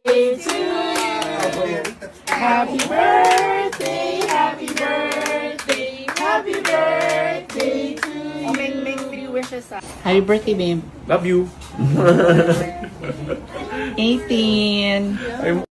To you. Happy birthday, happy birthday, happy birthday to you. Make 3 wishes. Happy birthday, babe. Love you. 18.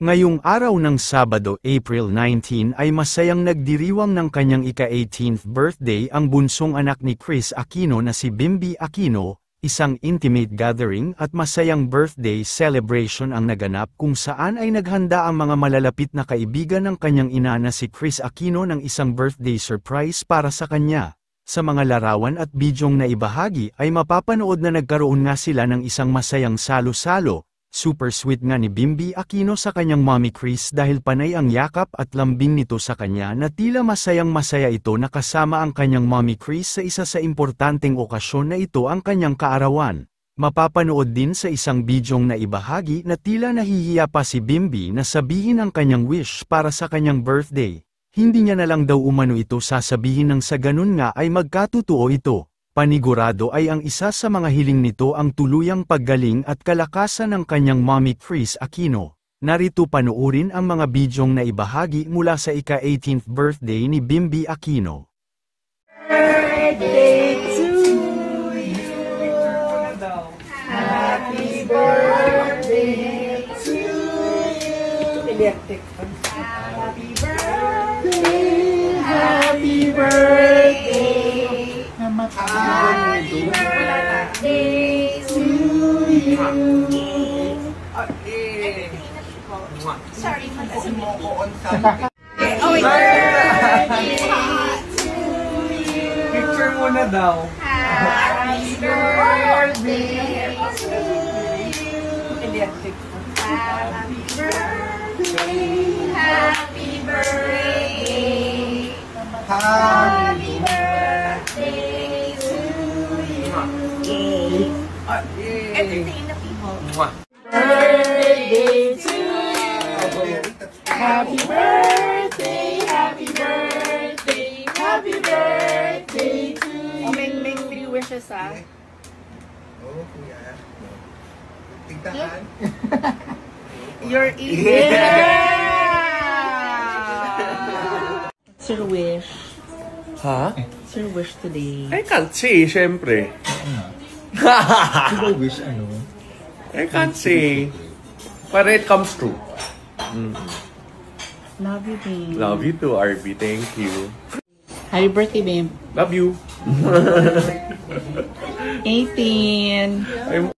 Ngayong araw ng Sabado, April 19 ay masayang nagdiriwang ng kanyang ika-18th birthday ang bunsong anak ni Kris Aquino na si Bimby Aquino, isang intimate gathering at masayang birthday celebration ang naganap kung saan ay naghanda ang mga malalapit na kaibigan ng kanyang ina na si Kris Aquino ng isang birthday surprise para sa kanya. Sa mga larawan at bidyong na ibahagi ay mapapanood na nagkaroon nga sila ng isang masayang salo-salo. Super sweet nga ni Bimby Aquino sa kanyang mommy Kris dahil panay ang yakap at lambing nito sa kanya na tila masayang-masaya ito na kasama ang kanyang mommy Kris sa isa sa importanteng okasyon na ito ang kanyang kaarawan. Mapapanood din sa isang bidyong na ibahagi na tila nahihiya pa si Bimby na sabihin ang kanyang wish para sa kanyang birthday. Hindi niya na lang daw umano ito sasabihin nang sa ganun nga ay magkatotoo ito. Panigurado ay ang isa sa mga hiling nito ang tuluyang paggaling at kalakasan ng kanyang mommy Kris Aquino. Narito panoorin ang mga bidyong na ibahagi mula sa ika-18th birthday ni Bimby Aquino. Birthday to you. Happy birthday to you. Happy birthday. Happy birthday. Happy birthday to you. Sorry, happy birthday to you. Picture mo na daw. Happy birthday to you. Happy birthday. Happy birthday. Happy birthday. Entertain the people. Birthday to you. Happy birthday, happy birthday, happy birthday to you. Make 3 wishes. Oh, kuya. Tigtahan. You're eating. What's your wish? Ha? What's your wish today? I can't say, syempre. Diba wish ano? I can't say. But it comes true. Love you, babe. Love you too, RB. Thank you. Happy birthday, babe. Love you. 18.